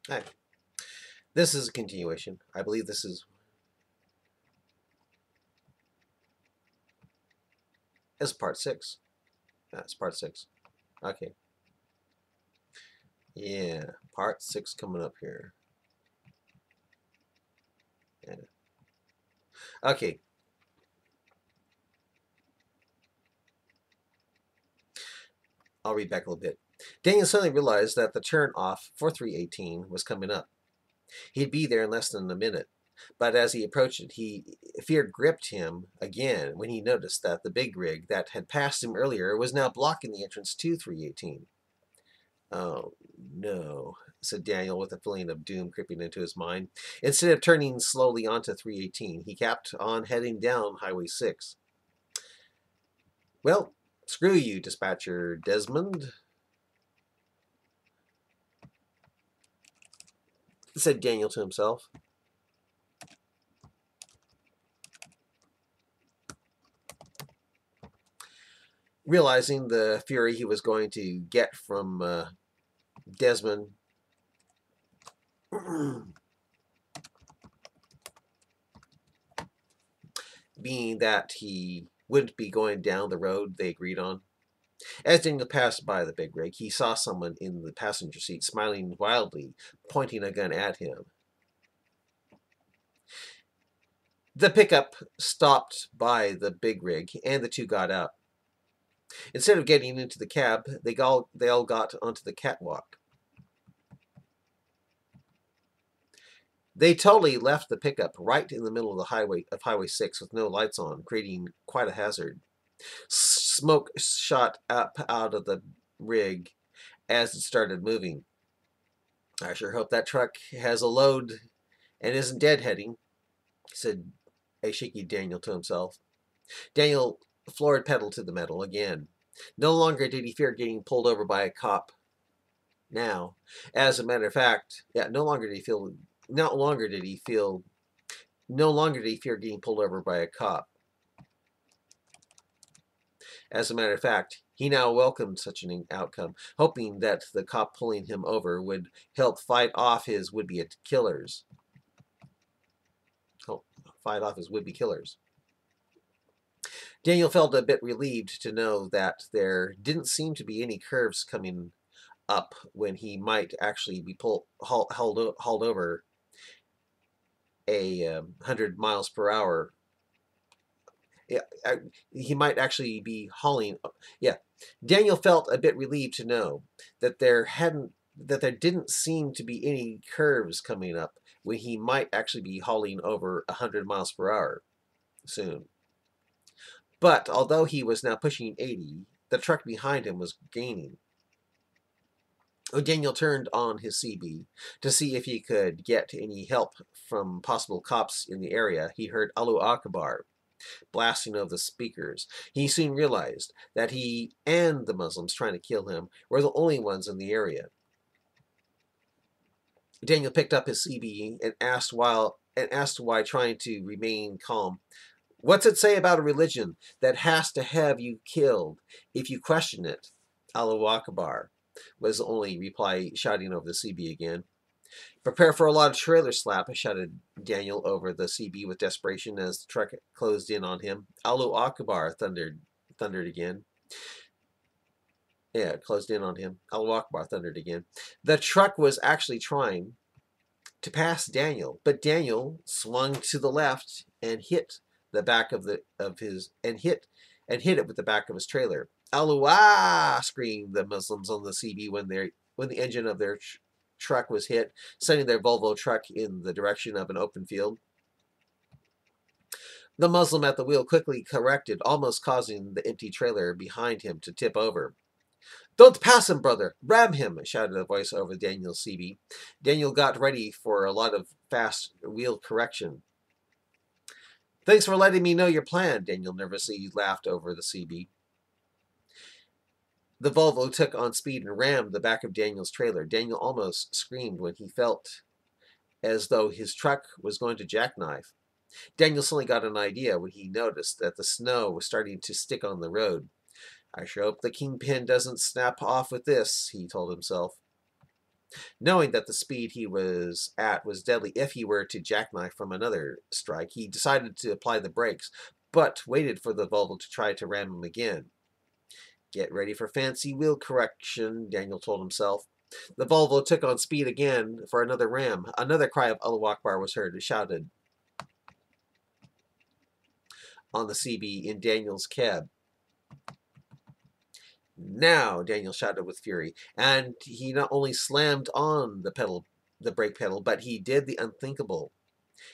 Right. This is a continuation. I believe this is part 6. That's part 6. Okay. Yeah, part 6 coming up here. Yeah. Okay. I'll read back a little bit. Daniel suddenly realized that the turn off for 318 was coming up. He'd be there in less than a minute. But as he approached it, fear gripped him again when he noticed that the big rig that had passed him earlier was now blocking the entrance to 318. Oh, no, said Daniel with a feeling of doom creeping into his mind. Instead of turning slowly onto 318, he kept on heading down Highway 6. Well, screw you, Dispatcher Desmond, said Daniel to himself. Realizing the fury he was going to get from Desmond, being that he wouldn't be going down the road they agreed on. As Daniel passed by the big rig, he saw someone in the passenger seat smiling wildly, pointing a gun at him. The pickup stopped by the big rig, and the two got out. Instead of getting into the cab, they all got onto the catwalk. They totally left the pickup right in the middle of Highway 6 with no lights on, creating quite a hazard. Smoke shot up out of the rig as it started moving. I sure hope that truck has a load and isn't deadheading, said a shaky Daniel to himself. Daniel floored pedal to the metal again. No longer did he fear getting pulled over by a cop. Now, as a matter of fact, no longer did he fear getting pulled over by a cop. As a matter of fact, he now welcomed such an outcome, hoping that the cop pulling him over would help fight off his would-be killers. Daniel felt a bit relieved to know that there didn't seem to be any curves coming up when he might actually be hauled over a 100 miles per hour. He might actually be hauling. Yeah, Daniel felt a bit relieved to know that there didn't seem to be any curves coming up when he might actually be hauling over 100 miles per hour soon. But although he was now pushing 80, the truck behind him was gaining. Daniel turned on his CB to see if he could get any help from possible cops in the area. He heard Allahu Akbar blasting over the speakers. He soon realized that he and the Muslims trying to kill him were the only ones in the area. Daniel picked up his CB and asked why, trying to remain calm. What's it say about a religion that has to have you killed if you question it? Allahu Akbar was the only reply, shouting over the CB again. Prepare for a lot of trailer slap, shouted Daniel over the CB with desperation as the truck closed in on him. Allahu Akbar, thundered again. Yeah, it closed in on him. Allahu Akbar, thundered again. The truck was actually trying to pass Daniel, but Daniel swung to the left and hit the back of hit it with the back of his trailer. Allah! Screamed the Muslims on the CB when the engine of their truck was hit, sending their Volvo truck in the direction of an open field. The Muslim at the wheel quickly corrected, almost causing the empty trailer behind him to tip over. Don't pass him, brother! Ram him! Shouted a voice over Daniel's CB. Daniel got ready for a lot of fast wheel correction. Thanks for letting me know your plan, Daniel nervously laughed over the CB. The Volvo took on speed and rammed the back of Daniel's trailer. Daniel almost screamed when he felt as though his truck was going to jackknife. Daniel suddenly got an idea when he noticed that the snow was starting to stick on the road. I sure hope the kingpin doesn't snap off with this, he told himself. Knowing that the speed he was at was deadly if he were to jackknife from another strike, he decided to apply the brakes, but waited for the Volvo to try to ram him again. Get ready for fancy wheel correction, Daniel told himself. The Volvo took on speed again for another ram. Another cry of Allahu Akbar was heard, shouted on the CB in Daniel's cab. Now, Daniel shouted with fury, and he not only slammed on the brake pedal, but he did the unthinkable,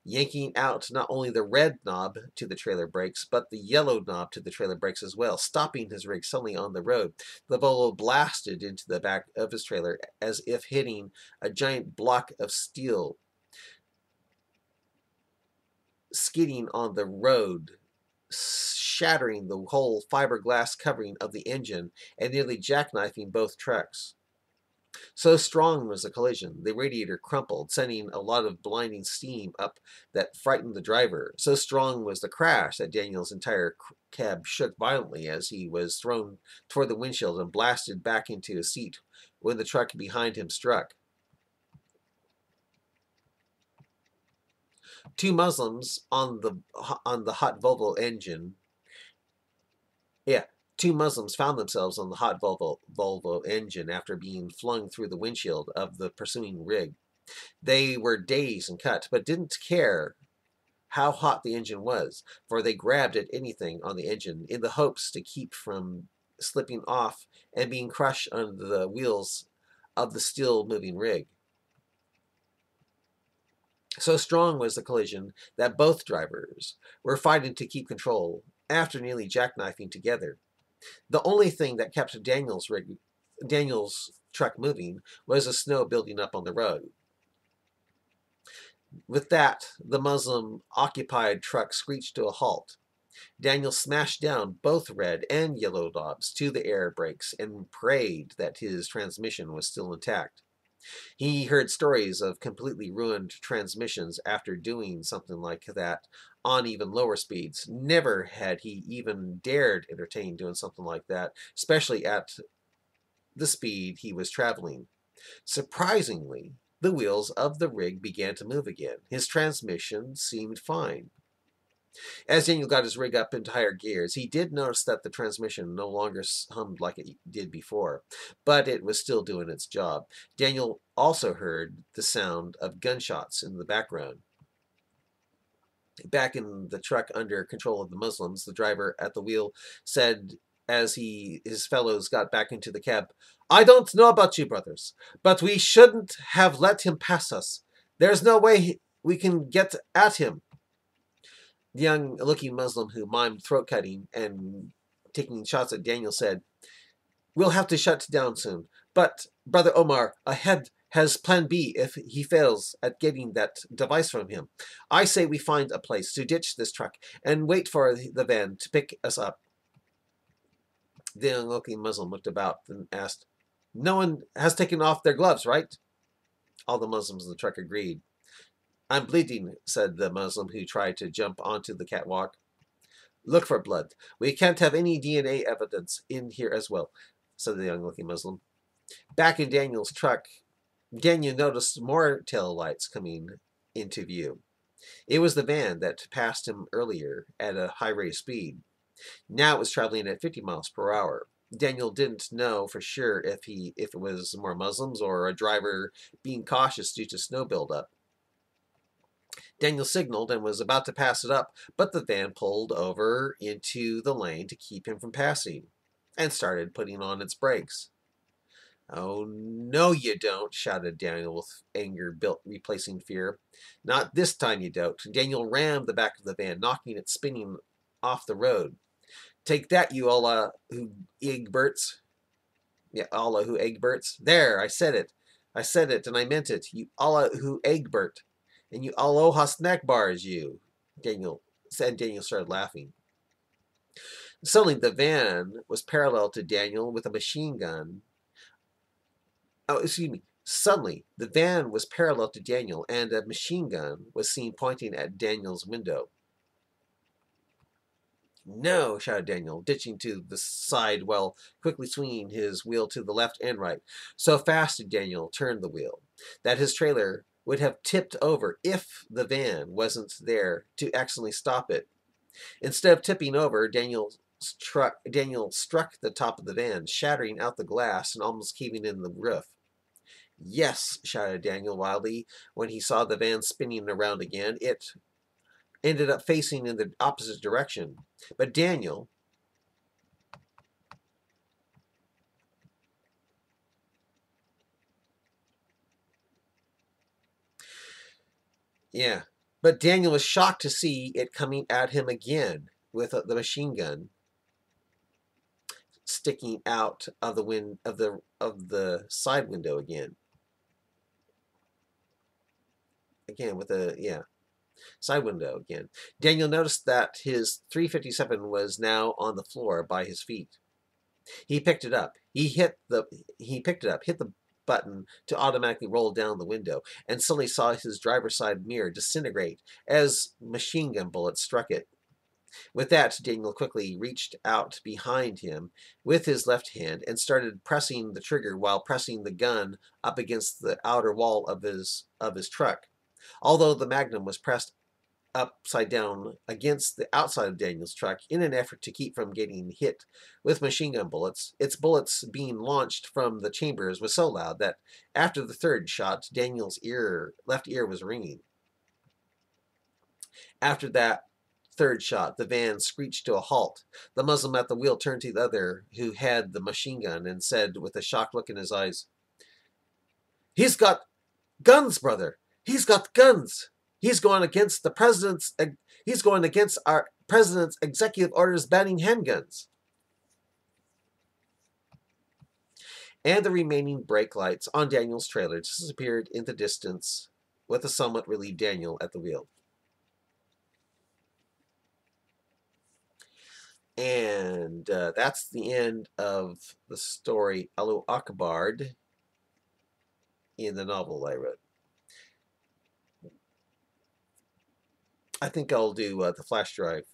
yanking out not only the red knob to the trailer brakes, but the yellow knob to the trailer brakes as well, stopping his rig suddenly on the road. The Volvo blasted into the back of his trailer as if hitting a giant block of steel, skidding on the road, shattering the whole fiberglass covering of the engine and nearly jackknifing both trucks. So strong was the collision, the radiator crumpled, sending a lot of blinding steam up that frightened the driver. So strong was the crash that Daniel's entire cab shook violently as he was thrown toward the windshield and blasted back into his seat when the truck behind him struck. Two Muslims on the hot Volvo engine. Two Muslims found themselves on the hot Volvo engine after being flung through the windshield of the pursuing rig. They were dazed and cut, but didn't care how hot the engine was, for they grabbed at anything on the engine in the hopes to keep from slipping off and being crushed under the wheels of the still-moving rig. So strong was the collision that both drivers were fighting to keep control after nearly jackknifing together. The only thing that kept Daniel's truck moving was the snow building up on the road. With that, the Muslim-occupied truck screeched to a halt. Daniel smashed down both red and yellow knobs to the air brakes and prayed that his transmission was still intact. He heard stories of completely ruined transmissions after doing something like that on even lower speeds. Never had he even dared entertain doing something like that, especially at the speed he was traveling. Surprisingly, the wheels of the rig began to move again. His transmission seemed fine. As Daniel got his rig up into higher gears, he did notice that the transmission no longer hummed like it did before, but it was still doing its job. Daniel also heard the sound of gunshots in the background. Back in the truck under control of the Muslims, the driver at the wheel said as his fellows got back into the cab, "I don't know about you, brothers, but we shouldn't have let him pass us. There's no way we can get at him." The young-looking Muslim who mimed throat-cutting and taking shots at Daniel said, "We'll have to shut down soon. But, Brother Omar, ahead has plan B if he fails at getting that device from him. I say we find a place to ditch this truck and wait for the van to pick us up." The young-looking Muslim looked about and asked, "No one has taken off their gloves, right?" All the Muslims in the truck agreed. "I'm bleeding," said the Muslim who tried to jump onto the catwalk. "Look for blood. We can't have any DNA evidence in here as well," said the young-looking Muslim. Back in Daniel's truck, Daniel noticed more tail lights coming into view. It was the van that passed him earlier at a high rate of speed. Now it was traveling at 50 miles per hour. Daniel didn't know for sure if it was more Muslims or a driver being cautious due to snow buildup. Daniel signaled and was about to pass it up, but the van pulled over into the lane to keep him from passing and started putting on its brakes. "Oh, no you don't," shouted Daniel with anger replacing fear. "Not this time you don't." Daniel rammed the back of the van, knocking it spinning off the road. "Take that, you Allah who Egberts." Yeah, Allah who Egberts. There, I said it. I said it, and I meant it. You Allah who Egbert. And you Aloha snack bars, you. Daniel started laughing. Suddenly, the van was parallel to Daniel with a machine gun. Suddenly, the van was parallel to Daniel, and a machine gun was seen pointing at Daniel's window. No, shouted Daniel, ditching to the side while quickly swinging his wheel to the left and right. So fast did Daniel turn the wheel that his trailer would have tipped over if the van wasn't there to accidentally stop it. Instead of tipping over, Daniel struck the top of the van, shattering out the glass and almost caving in the roof. Yes, shouted Daniel wildly when he saw the van spinning around again. It ended up facing in the opposite direction. But Daniel, yeah, but Daniel was shocked to see it coming at him again with the machine gun sticking out of the side window again. Again with a side window again. Daniel noticed that his 357 was now on the floor by his feet. He picked it up. He picked it up, hit the button to automatically roll down the window, and suddenly saw his driver's side mirror disintegrate as machine gun bullets struck it. With that, Daniel quickly reached out behind him with his left hand and started pressing the trigger while pressing the gun up against the outer wall of his truck. Although the Magnum was pressed upside down against the outside of Daniel's truck in an effort to keep from getting hit with machine gun bullets. Its bullets being launched from the chambers was so loud that after the third shot, Daniel's left ear was ringing. After that third shot, the van screeched to a halt. The Muslim at the wheel turned to the other who had the machine gun and said with a shocked look in his eyes, "He's got guns, brother. He's got guns. He's going against our president's executive orders banning handguns." And the remaining brake lights on Daniel's trailer disappeared in the distance with a somewhat relieved Daniel at the wheel. And that's the end of the story Allahu Akbar in the novel I wrote. I think I'll do the flash drive.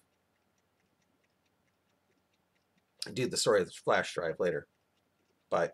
Do the story of the flash drive later. Bye.